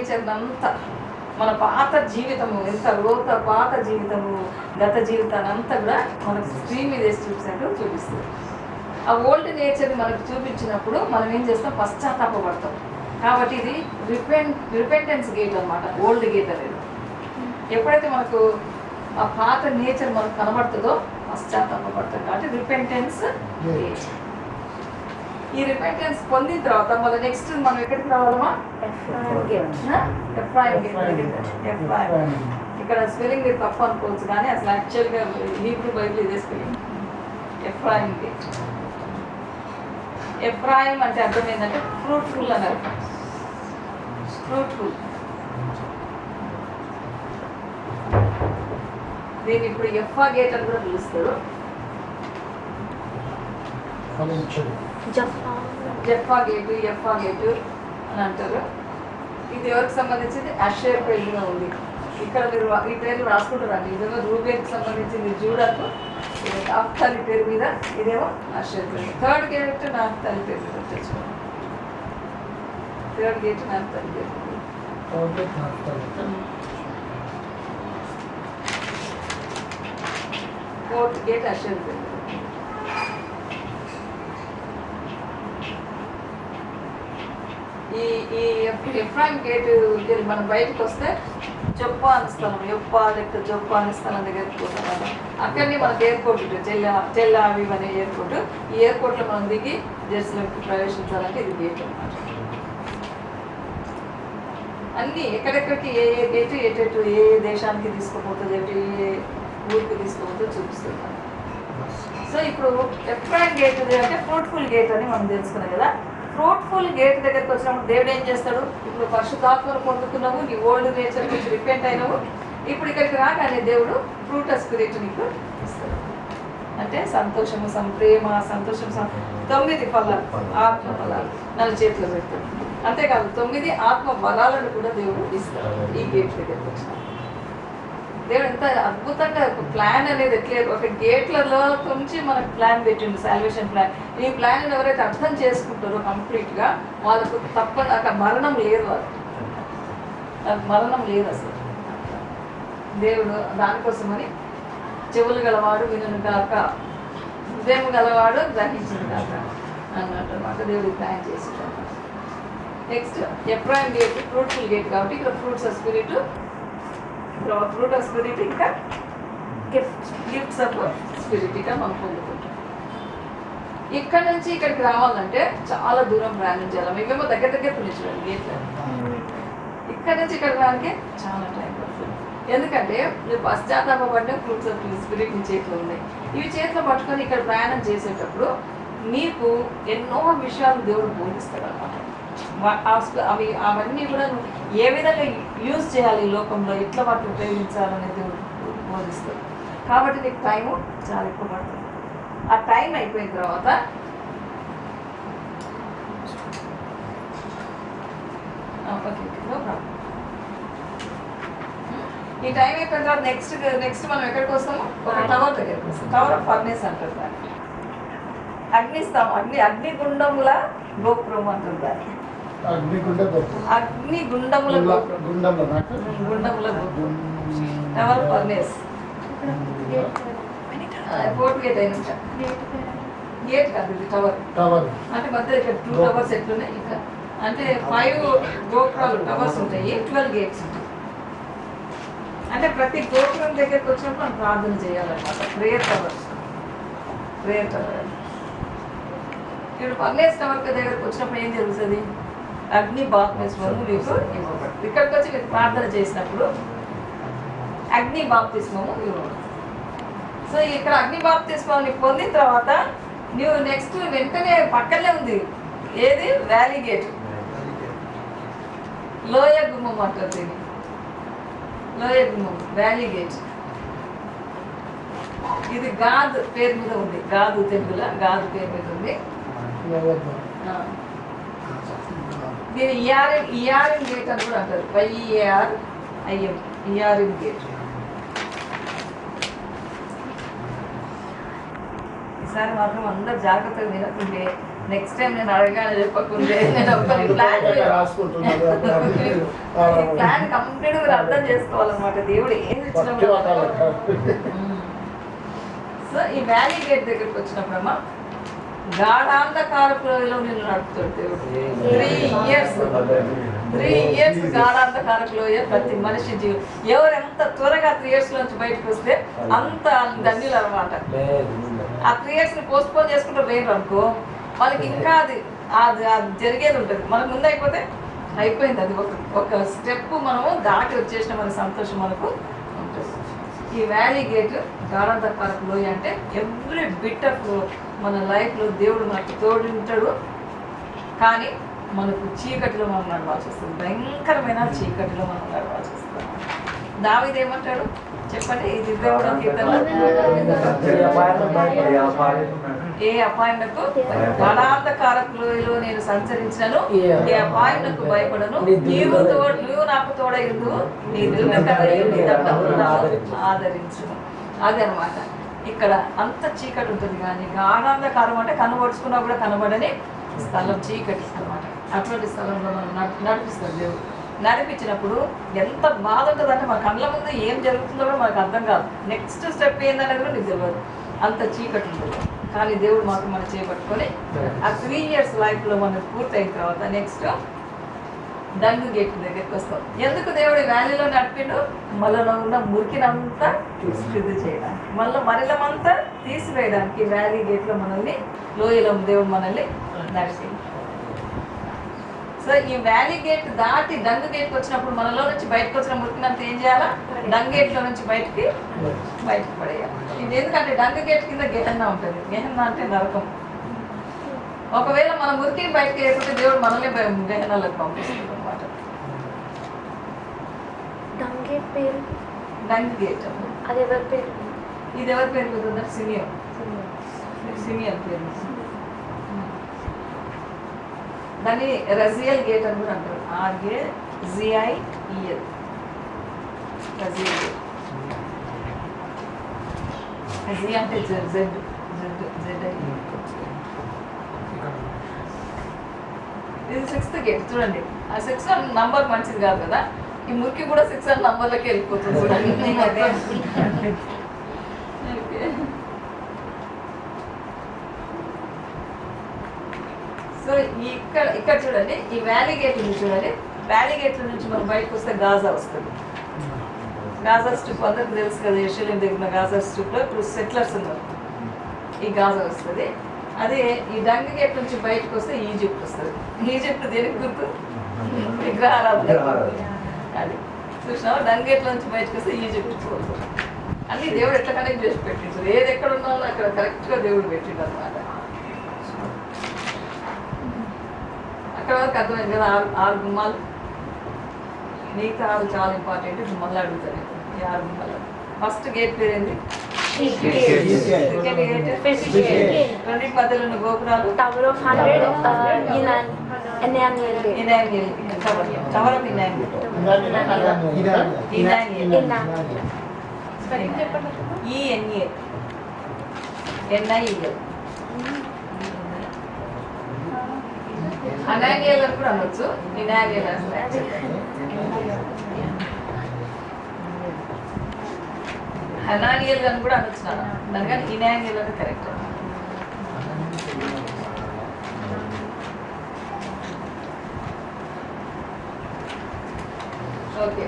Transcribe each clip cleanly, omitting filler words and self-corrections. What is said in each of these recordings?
Nature అంతా, మన పాత జీవితము ఎంత లోత పాత జీవితము, గత జీవితాన్ని అంతా కూడా మనకు స్క్రీన్ మీద వేసి చూపినట్టు చూపిస్తుంది. ఆ ఓల్డ్ నేచర్ని మనకు చూపించినప్పుడు మనం ఏం చేస్తాం, పశ్చాత్తాపడతాం. కాబట్టి ఇది రిపెంటెన్స్ గేట్ అనమాట, ఓల్డ్ గేట్ అనేది. ఎప్పుడైతే మనకు ఆ పాత నేచర్ మనకు కనబడుతుందో పశ్చాత్తాపడతాం. కాబట్టి రిపెంటెన్స్ గేట్. ఈ రిపెంటెన్స్ పొందిన తర్వాత మళ్ళీ నెక్స్ట్ మనం ఎక్కడికి రావాలమ్మా, ఎఫ్రాయిం గేట్. ఇక్కడ స్పెల్లింగ్ మీరు తప్పు అనుకోవచ్చు, కానీ అసలు యాక్చువల్గా హీబ్రూ బైబిల్ ఇదే స్పెల్లింగ్, ఎఫ్రాయిం గేట్. ఎఫ్రాయిం అంటే అర్థం ఏంటంటే ఫ్రూట్ఫుల్ అని అర్థం. ఫ్రూట్ఫుల్. దీన్ని ఇప్పుడు ఎఫ్ఆ గేట్ అని కూడా పిలుస్తారు. జఫా గేటు, ఎఫ్ఆ గేటు అని అంటారు. ఇది ఎవరికి సంబంధించింది, అషేర్ పేరుగా ఉంది. ఇక్కడ మీరు ఈ పేర్లు రాసుకుంటారండి. ఇదేమో రూబేన్కి సంబంధించింది జూడాకు, నాఫ్తాలి పేరు మీద, ఇదేమో అషేర్ పేరు. థర్డ్ గేట్ నాఫ్తాలి పేరు మీద తెచ్చుకోండి. థర్డ్ గేట్ నాఫ్తాలి పేరు. ఫోర్త్ గేట్ అషేర్ పేరు. ఈ ఎఫ్రాయిం గేట్ మనం బయటకు వస్తే జొప్పా అని స్థలం, జొప్పా అనే స్థలం దగ్గరికి పోతాం కదా. అక్కడనే మనకు ఎయిర్పోర్ట్ ఉంటుంది, టెల్ అవీవ్ అనే ఎయిర్పోర్ట్. ఈ ఎయిర్పోర్ట్లో మనం దిగి జెరూసలేంకి ప్రవేశించాలంటే ఇది గేట్ అన్నమాట. అన్నీ ఎక్కడెక్కడికి ఏ గేటు ఎటు ఏ దేశానికి తీసుకుపోతుంది, ఏ ఊరికి తీసుకుపోతుందో చూపిస్తున్నాం. సో ఇప్పుడు ఎఫ్రాయిం గేట్ అంటే ఫ్రూట్ఫుల్ గేట్ అని మనం తెలుసుకున్నాం కదా. ఫ్రూట్ఫుల్ గేట్ దగ్గరికి వచ్చినప్పుడు దేవుడు ఏం చేస్తాడు, ఇప్పుడు పరిశుద్ధాత్మను పొందుతున్నావు, నీ ఓల్డ్ నేచర్ నుంచి రిపెంట్ అయినావు, ఇప్పుడు ఇక్కడికి రాగానే దేవుడు ఫ్రూటస్ స్పిరిట్ నీకు ఇస్తాడు. అంటే సంతోషము, ప్రేమ, సంతోషం, 9 ఫలాలు, ఆత్మ ఫలాలు 4 చేతిలో పెడతాడు. అంతేకాదు 9 ఆత్మ బలాలను కూడా దేవుడు ఇస్తాడు ఈ గేట్ దగ్గరికి వచ్చిన. దేవుడు ఎంత అద్భుతంగా ఒక ప్లాన్ అనేది ఎట్లే, ఒక గేట్లలో నుంచి మనకు ప్లాన్ పెట్టిండు, సాల్వేషన్ ప్లాన్. ఈ ప్లాన్ ఎవరైతే అర్థం చేసుకుంటారో కంప్లీట్గా వాళ్ళకు తప్పని అక్కడ మరణం లేదు, వాళ్ళకి మరణం లేదు అసలు. దేవుడు దానికోసమని చెవులు గలవాడు వినును కాక, హృదయం గలవాడు గ్రహించును కాక అన్నట్టు అనమాట. దేవుడు ప్లాన్ చేసిండు. Next Ephraim gate fruitful gate కాబట్టి ఇక్కడ fruits of spirit, fruit of spirit, ఇంకా గిఫ్ట్స్ ఆఫ్ స్పిరిట్ ఇంకా మనం పొందుకుంటాం. ఇక్కడ నుంచి ఇక్కడికి రావాలంటే చాలా దూరం ప్రయాణం చేయాలి. మేమేమో దగ్గర పిలిచాడు గేట్లు. ఇక్కడ నుంచి ఇక్కడికి రావడానికి చాలా టైం పడుతుంది. ఎందుకంటే మీరు పశ్చాత్తాపడిన ఫ్రూట్స్ ఆఫ్ స్పిరిట్ మీ చేతిలో ఉన్నాయి. ఇవి చేతిలో పట్టుకొని ఇక్కడ ప్రయాణం చేసేటప్పుడు మీకు ఎన్నో విషయాలు దేవుడు బోధిస్తాడు అన్నమాట. అవన్నీ కూడా ఏ విధంగా యూజ్ చేయాలి ఈ లోకంలో, ఎట్లా వాటిని ఉపయోగించాలనేది దేవుడు బోధిస్తాడు. కాబట్టి నీకు టైము చాలా ఎక్కువ పడుతుంది. ఆ టైం అయిపోయిన తర్వాత ఈ టైం అయిపోయిన తర్వాత నెక్స్ట్ మనం ఎక్కడికి వస్తాము, ఒక టవర్ దగ్గరికి వస్తాం. టవర్ ఆఫ్ ఫర్నేస్ అంటారు దాన్ని. అగ్నిగుండముల గోపురం అంటారు దాన్ని. అగ్నిగుండముల గోపురం, tower of furnace. Fourth gate అయినా గేట్ కాదు, ఇది టవర్. అంటే మధ్య ఇక్కడ 2 టవర్స్ ఎట్లున్నాయి, ఇంకా అంటే 5 గోపురాలు టవర్స్ ఉంటాయి, 12 గేట్స్ ఉంటాయి. అంటే ప్రతి గోపురం దగ్గరికి వచ్చినప్పుడు మనం ప్రార్థన చేయాలన్నమాట. Prayer tower. ఇప్పుడు ఫర్నేస్ టవర్ దగ్గరకు వచ్చినప్పుడు ఏం జరుగుతుంది, అగ్ని బాప్తిస్మము మీకు ఇవ్వబడుతుంది. ఇక్కడికి వచ్చి మీరు ప్రార్థన చేసినప్పుడు అగ్ని బాప్తిస్మము ఇవ్వబడుతుంది. సో ఇక్కడ అగ్ని బాప్తిస్మని పొందిన తర్వాత నువ్వు నెక్స్ట్ వెంటనే పక్కనే ఉంది ఏది, వ్యాలీ గేట్, లోయ గుమ్మం అంటారు దీన్ని. లోయ గుమ్మం, వ్యాలీ గేట్. ఇది గాద్ పేరు మీద ఉంది, గాదు తెలుగులో గాదు పేరు మీద ఉంది. దీని ఇయారిం గేట్ అని కూడా అంటారు, YEARIM, ఇయారిం గేట్. ఈసారి మాత్రం అందరు జాగ్రత్తగా వినకుంటే నెక్స్ట్ టైం నేను అడగానే చెప్పకుంటే నేను ప్లాన్ కంప్లీట్ మీరు అర్థం చేసుకోవాలన్నమాట. దేవుడు ఏం ఇచ్చినప్పుడు. సో ఈ వ్యాలీ గేట్ దగ్గరికి వచ్చినప్పుడమ్మా గాఢాంధకారకులలో నేను నడుపుతాడు దేవుడు. 3 years గాఢాంధకారకులోయ ప్రతి మనిషి జీవితం. ఎవరు ఎంత త్వరగా 3 years నుంచి బయటకు వస్తే అంత ధన్యులు అనమాట. ఆ 3 years పోస్ట్ పోన్ చేసుకుంటూ వేరు అనుకో, వాళ్ళకి ఇంకా అది అది అది జరిగేది ఉంటుంది. మనకు ముందు అయిపోతే అయిపోయింది. అది ఒక స్టెప్ మనము దాటి వచ్చేసిన మన సంతోషం మనకు ఉంటుంది. ఈ వ్యాలీ గేట్ గాఢాంధకారపు లోయ అంటే ఎవ్రీ బిట్ ఆఫ్ మన లైఫ్లో దేవుడు మనకు తోడు ఉంటాడు. కానీ మనకు చీకటిలో మనం నడవాల్సి వస్తుంది. భయంకరమైన చీకటిలో మనం నడవాల్సి వస్తుంది. దావీదు ఏమంటాడు చెప్పండి? ఇది దేవుడు ఏ అపాయమునకు గాఢాంధకారపులో నేను సంచరించినను, ఏ అపాయమునకు భయపడను. నువ్వు నాకు తోడైందు, నీ ఆదరించును. అదే అనమాట. ఇక్కడ అంత చీకటి ఉంటుంది. కానీ గాఢాంధకారం అంటే కనబడుచుకున్నా కూడా కనబడని స్థలం చీకటి అనమాట. అటువంటి స్థలంలో మనం నడిపిస్తాం దేవుడు. నడిపించినప్పుడు ఎంత బాధ ఉంటుందంటే మన కళ్ళ ముందు ఏం జరుగుతుందో కూడా మనకు అర్థం కాదు. నెక్స్ట్ స్టెప్ ఏందనేది కూడా నీకు తెలియదు. అంత చీకటి ఉంటుంది. కానీ దేవుడు మాత్రం మనం చేపట్టుకొని ఆ 3 years లైఫ్లో మనం పూర్తయిన తర్వాత నెక్స్ట్ డంగు గేట్ దగ్గరికి వస్తాం. ఎందుకు దేవుడు వ్యాలీలో నడిపిండు? మనలో ఉన్న మురికినంతా శుద్ధి చేయడానికి, మళ్ళీ మరిలమంతా తీసివేయడానికి వ్యాలీ గేట్లో మనల్ని, లోయలో దేవుడు మనల్ని నడిపిండు. సో ఈ వ్యాలీ గేట్ దాటి డంగు గేట్కి వచ్చినప్పుడు మనలో నుంచి బయటకు వచ్చిన మురికినంతా ఏం చేయాలా? డంగు గేట్లో నుంచి బయటకు పడేయాలి. ఇది ఎందుకంటే డంగు గేట్ కింద గెహన్నా ఉంటుంది. గెహన్నా అంటే నరకం. ఒకవేళ మన మురికి బయటకు వేయకపోతే దేవుడు మనల్ని గెహన్నాలకు పంపిస్తుంది అనమాట. డంగు గేట్ అది ఎవరి పేరు? ఇది ఎవరి పేరు కుదురుందంటే సిమియన్ పేరు. దాన్ని రజియల్ గేట్ అని కూడా అంటారు. RAZIEL Raziel gate. జి అంటే జెడ్. ఇది 6th గేట్. చూడండి, ఆ 6 నంబర్ మంచిది కాదు కదా. ఈ మురికి కూడా 6 నంబర్లకి వెళ్ళిపోతుంది. సో ఇక్కడ చూడండి, ఈ వ్యాలీ గేట్ నుంచి చూడండి. వ్యాలీ గేట్ల నుంచి మనం బయటకు వస్తే గాజా వస్తుంది. గాజా స్ట్రిప్ అందరికి తెలుసు కదా. యెరూషలేం దగ్గర గాజా స్ట్రిప్లో ఇప్పుడు సెటిలర్స్ ఉన్నారు. ఈ గాజా వస్తుంది. అదే ఈ డంగు గేట్ నుంచి బయటకు వస్తే ఈజిప్ట్ వస్తుంది. ఈజిప్ట్ దేనికి గుర్తు? విగ్రహారాధన. అది చూసినావా? డంగు గేట్ల నుంచి బయటకు వస్తే ఈజిప్ట్ పోతుంది. అన్నీ దేవుడు ఎట్లా కనెక్ట్ చేసి పెట్టిండు. ఏది ఎక్కడ ఉన్నాలో అక్కడ కరెక్ట్గా దేవుడు పెట్టిండు అనమాట. అక్కడ వరకు అర్థమైంది కదా. 6 గుమ్మాలు. మిగతా 6 చాలా ఇంపార్టెంట్. ఇప్పుడు మళ్ళీ అడుగుతాను. ఈ 6 గుమ్మాలు. ఫస్ట్ గేట్ పేరు ఏంటి? సెకండ్ గేట్ రెండింటి మధ్యలో ఉన్న గోపురాలు Tower of 100, Emmanuel Gate. Tower of Emmanuel. NIEL. Ananiel అని కూడా అనొచ్చు. ఇనానియల్ హనానియల్ అని కూడా అనొచ్చు. దానికని ఇనానియల్ అని కరెక్ట్. ఓకే,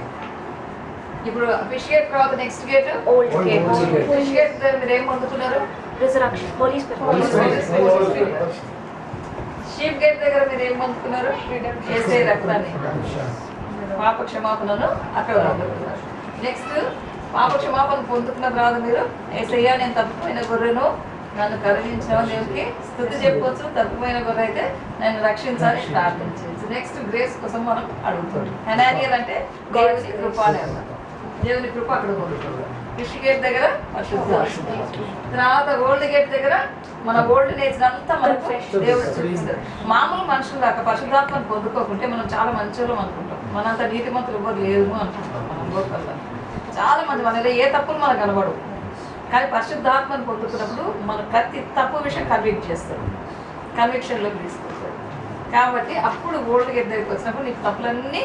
ఇప్పుడు ఫిష్ గేట్ తర్వాత next gate Old Gate. Fish gate మీరు ఏం పొందుతున్నారు? Resurrection. Holy Spirit. Sheep gate దగ్గర మీరు ఏం పొందుతున్నారు? యేసయ్య రక్తాన్ని, పాప క్షమాపణను అక్కడ పొందుతున్నారు. నెక్స్ట్ పాప క్షమాపణ పొందుతున్న తర్వాత మీరు యేసయ్య నేను తప్పిపోయిన గొర్రెను, నన్ను కరుణించిన దేవునికి స్తుతి చెప్పవచ్చు. తప్పిపోయిన గొర్రె అయితే నన్ను రక్షించాలని ప్రార్థించవచ్చు. నెక్స్ట్ గ్రేస్ కోసం మనం అడుగుతాం. హనానియల్ అంటే దేవుని కృప అని అర్థం. దేవుని కృప అక్కడ పొందుతుంది. ఫిష్ గేట్ దగ్గర తర్వాత ఓల్డ్ గేట్ దగ్గర మన ఓల్డ్ నేచర్ అంతా మనకు దేవుడు చూపిస్తారు. మామూలు మనుషులు దాకా పరిశుద్ధాత్మను పొందుకోకుంటే మనం చాలా మంచోళ్ళం అనుకుంటాం. మనంత నీతిమంతులు ఎవరు లేరు అనుకుంటాం. మనం లోకల్లో చాలా మంది మనలో ఏ తప్పులు మనకు కనబడవు. కానీ పరిశుద్ధాత్మను పొందుతున్నప్పుడు మన ప్రతి తప్పు విషయం కన్విక్ట్ చేస్తారు. కన్విక్షన్లోకి తీసుకొస్తుంది. కాబట్టి అప్పుడు ఓల్డ్ గేట్ దగ్గరికి వచ్చినప్పుడు నీకు తప్పులన్నీ